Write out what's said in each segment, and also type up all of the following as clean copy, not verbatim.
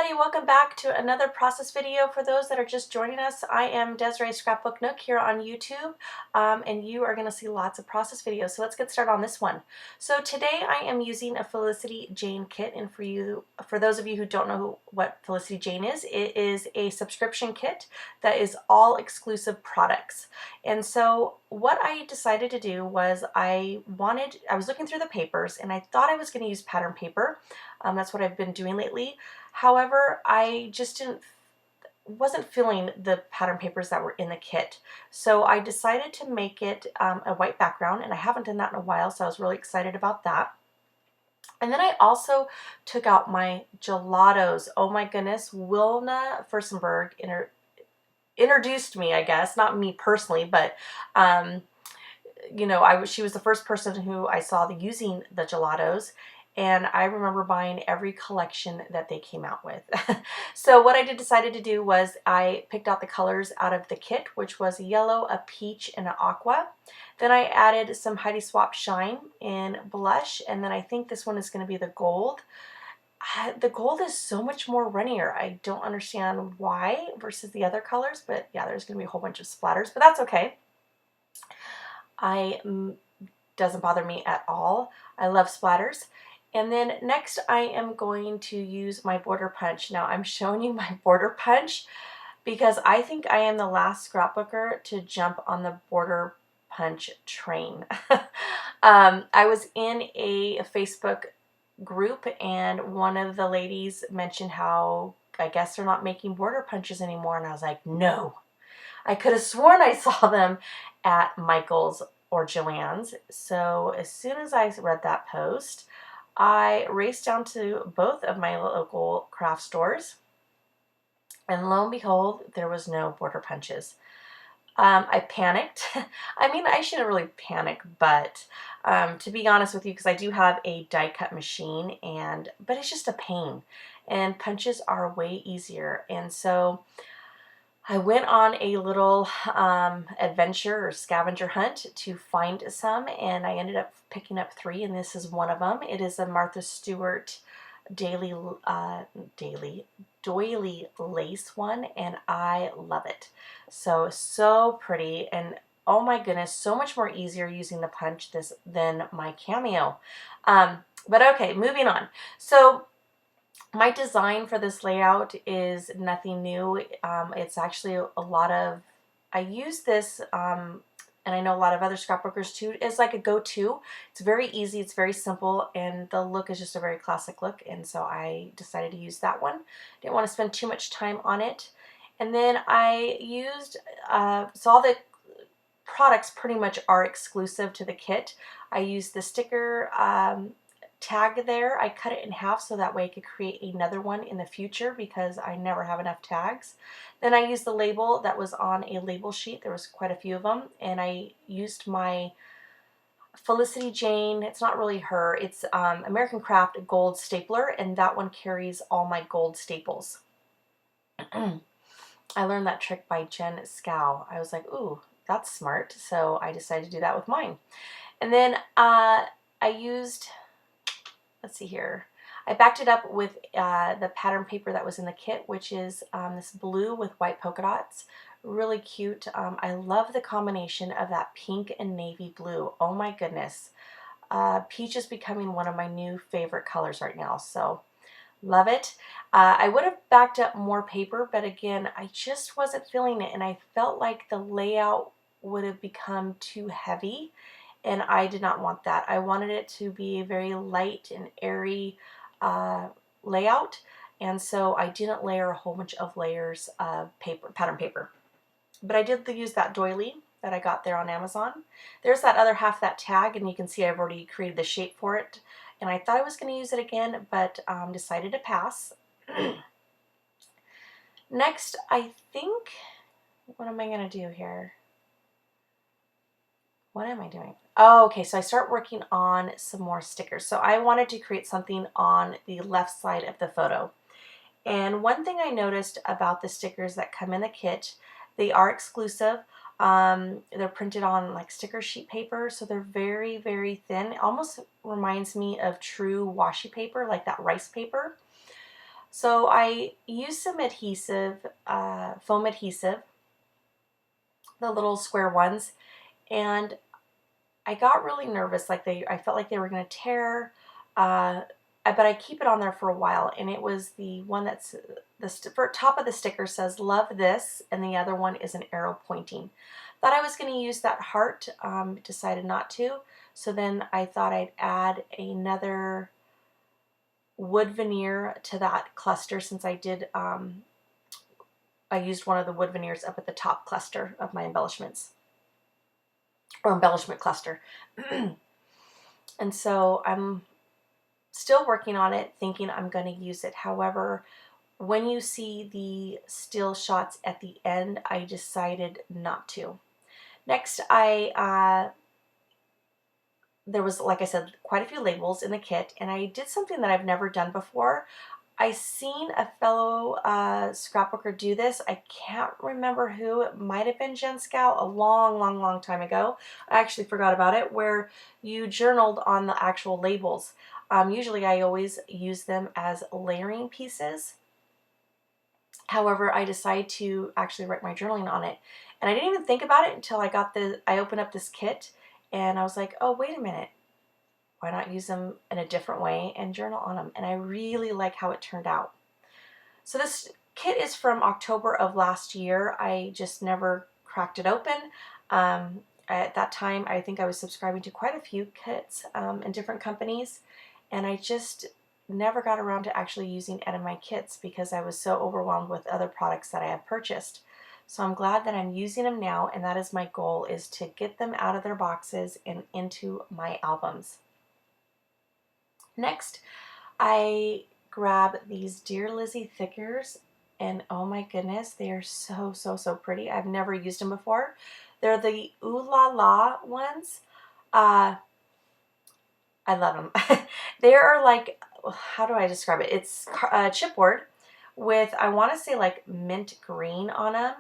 everybody, welcome back to another process video. For those that are just joining us, I am Desiree Scrapbook Nook here on YouTube, and you are going to see lots of process videos. So let's get started on this one. So today I am using a Felicity Jane kit, and for those of you who don't know what Felicity Jane is, it is a subscription kit that is all exclusive products. And so what I decided to do was I was looking through the papers, and I thought I was going to use pattern paper. That's what I've been doing lately. However, I just wasn't feeling the pattern papers that were in the kit. So I decided to make it a white background, and I haven't done that in a while, so I was really excited about that. And then I also took out my gelatos. Oh my goodness, Wilna Furstenberg introduced me, I guess, not me personally, but you know, she was the first person who I saw using the gelatos, and I remember buying every collection that they came out with. So what I decided to do was I picked out the colors out of the kit, which was a yellow, a peach, and an aqua. Then I added some Heidi Swapp Shine in blush, and then I think this one is going to be the gold. The gold is so much more runnier. I don't understand why versus the other colors, but yeah, there's going to be a whole bunch of splatters, but that's okay. Doesn't bother me at all. I love splatters. And then next I am going to use my border punch. Now I'm showing you my border punch because I think I am the last scrapbooker to jump on the border punch train. I was in a Facebook group, and one of the ladies mentioned how I guess they're not making border punches anymore, and I was like, no. I could have sworn I saw them at Michael's or Joann's. So as soon as I read that post, I raced down to both of my local craft stores, and lo and behold, there was no border punches. I panicked. I mean, I shouldn't really panic, but to be honest with you, because I do have a die cut machine, but it's just a pain, and punches are way easier. And so I went on a little adventure or scavenger hunt to find some, and I ended up picking up 3, and this is one of them. It is a Martha Stewart doily lace one, and I love it. So pretty, and oh my goodness, so much more easier using the punch than my Cameo. But okay, moving on. So my design for this layout is nothing new. It's actually a lot of, I use this, and I know a lot of other scrapbookers too, is like a go-to. It's very easy, it's very simple, and the look is just a very classic look, and so I decided to use that one. Didn't want to spend too much time on it. And then I used, so all the products pretty much are exclusive to the kit. I used the sticker tag there. I cut it in half so that way I could create another one in the future because I never have enough tags. Then I used the label that was on a label sheet. There was quite a few of them, and I used my Felicity Jane, it's not really her, it's American Craft gold stapler, and that one carries all my gold staples. I learned that trick by Jen Scow. I was like, ooh, that's smart, so I decided to do that with mine. And then I used, let's see here, I backed it up with the pattern paper that was in the kit, which is this blue with white polka dots. Really cute. I love the combination of that pink and navy blue. Oh my goodness. Peach is becoming one of my new favorite colors right now, so love it. I would have backed up more paper, but again, I just wasn't feeling it, and I felt like the layout would have become too heavy, and I did not want that. I wanted it to be a very light and airy layout, and so I didn't layer a whole bunch of layers of paper, pattern paper. But I did use that doily that I got there on Amazon. There's that other half, that tag, and you can see I've already created the shape for it. And I thought I was going to use it again, but decided to pass. Next, I think, what am I going to do here? What am I doing? Oh, okay, so I start working on some more stickers. So I wanted to create something on the left side of the photo. And one thing I noticed about the stickers that come in the kit, they are exclusive. They're printed on like sticker sheet paper, so they're very thin. It almost reminds me of true washi paper, like that rice paper. So I used some adhesive, foam adhesive, the little square ones, and I got really nervous. Like I felt like they were going to tear. But I keep it on there for a while, and it was the one that's the top of the sticker says "Love this," and the other one is an arrow pointing. Thought I was going to use that heart, decided not to. So then I thought I'd add another wood veneer to that cluster, since I did. I used one of the wood veneers up at the top cluster of my embellishments, or embellishment cluster. And so I'm still working on it, thinking I'm going to use it. However, when you see the still shots at the end, I decided not to. Next, there was, like I said, quite a few labels in the kit, and I did something that I've never done before. I seen a fellow scrapbooker do this. I can't remember who. It might have been Jen Scow a long, long, long time ago. I actually forgot about it, where you journaled on the actual labels. Usually I always use them as layering pieces. However, I decided to actually write my journaling on it. And I didn't even think about it until I opened up this kit, and I was like, oh, wait a minute. Why not use them in a different way and journal on them? And I really like how it turned out. So this kit is from October of last year. I just never cracked it open. At that time, I think I was subscribing to quite a few kits in different companies, and I just never got around to actually using any of my kits because I was so overwhelmed with other products that I had purchased. So I'm glad that I'm using them now, and that is my goal, is to get them out of their boxes and into my albums. Next, I grab these Dear Lizzie thickers, and oh my goodness, they are so, so, so pretty. I've never used them before. They're the Ooh La La ones. I love them. They are like, how do I describe it? It's chipboard with, I want to say, like mint green on them.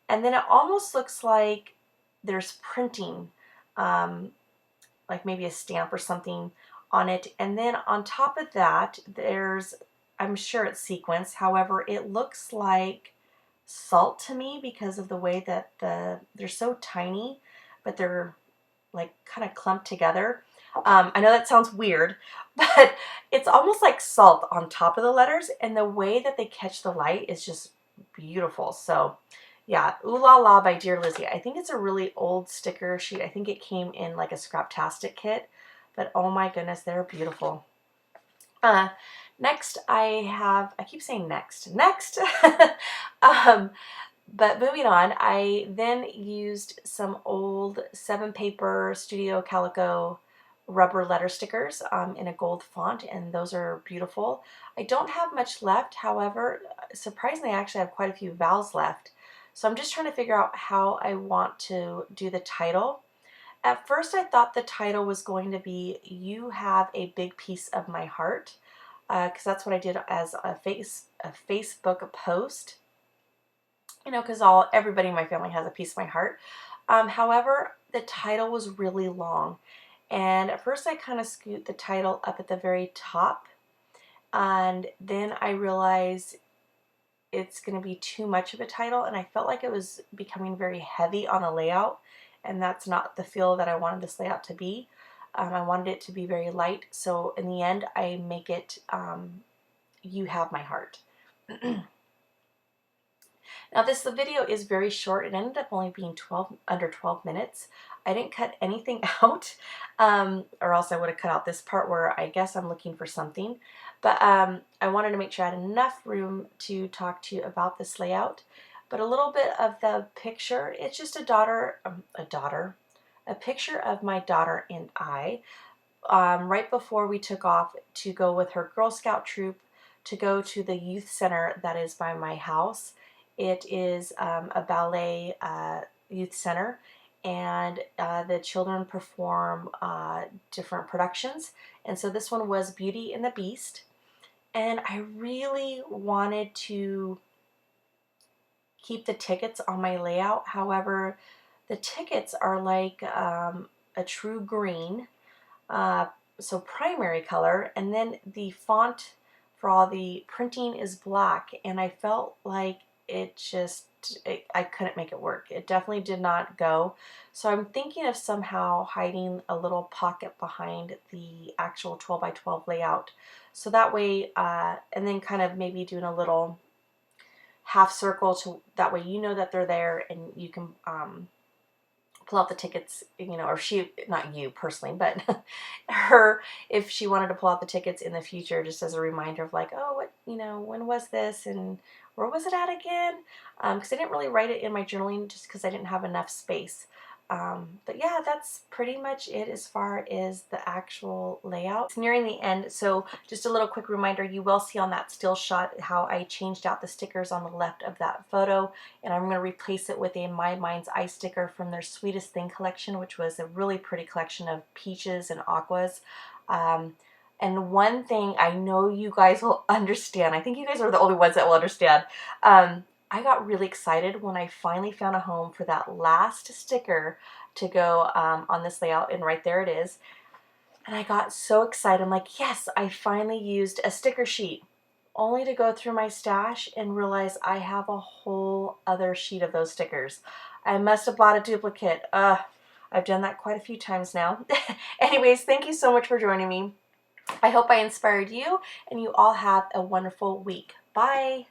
And then it almost looks like there's printing, like maybe a stamp or something on it. And then on top of that, there's, I'm sure it's sequins. However, it looks like salt to me because of the way that they're so tiny, but they're like kind of clumped together. I know that sounds weird, but it's almost like salt on top of the letters, and the way that they catch the light is just beautiful. So yeah, Ooh La La by Dear Lizzie. I think it's a really old sticker sheet. I think it came in like a Scraptastic kit, but oh my goodness, they're beautiful. Next I keep saying next. But moving on, I then used some old 7-paper Studio Calico rubber letter stickers in a gold font, and those are beautiful. I don't have much left. However, surprisingly, I actually have quite a few vowels left. So I'm just trying to figure out how I want to do the title. At first, I thought the title was going to be "You Have a Big Piece of My Heart," because that's what I did as a Facebook post. You know, because everybody in my family has a piece of my heart. However, the title was really long, and at first I kind of scoot the title up at the very top, and then I realized it's going to be too much of a title, and I felt like it was becoming very heavy on the layout, and that's not the feel that I wanted this layout to be. I wanted it to be very light, so in the end I make it "You Have My Heart." Now the video is very short. It ended up only being under 12 minutes. I didn't cut anything out, or else I would have cut out this part where I guess I'm looking for something. But I wanted to make sure I had enough room to talk to you about this layout. But a little bit of the picture, it's just a picture of my daughter and I, right before we took off to go with her Girl Scout troop to go to the youth center that is by my house. It is a ballet youth center, and the children perform different productions. And so this one was Beauty and the Beast. And I really wanted to keep the tickets on my layout. However, the tickets are like a true green, so primary color, and then the font for all the printing is black, and I felt like I couldn't make it work. It definitely did not go. So I'm thinking of somehow hiding a little pocket behind the actual 12 by 12 layout. So that way, and then kind of maybe doing a little half circle to that way you know that they're there, and you can pull out the tickets, you know, or she, not you personally, but her, if she wanted to pull out the tickets in the future, just as a reminder of like, oh, what, you know, when was this and where was it at again? Because I didn't really write it in my journaling just because I didn't have enough space. But yeah, that's pretty much it as far as the actual layout. It's nearing the end, so just a little quick reminder, you will see on that still shot how I changed out the stickers on the left of that photo, and I'm going to replace it with a My Mind's Eye sticker from their Sweetest Thing collection, which was a really pretty collection of peaches and aquas. And one thing I know you guys will understand, I think you guys are the only ones that will understand, I got really excited when I finally found a home for that last sticker to go on this layout, and right there it is. And I got so excited. I'm like, yes, I finally used a sticker sheet, only to go through my stash and realize I have a whole other sheet of those stickers. I must have bought a duplicate. I've done that quite a few times now. Anyways, thank you so much for joining me. I hope I inspired you, and you all have a wonderful week. Bye.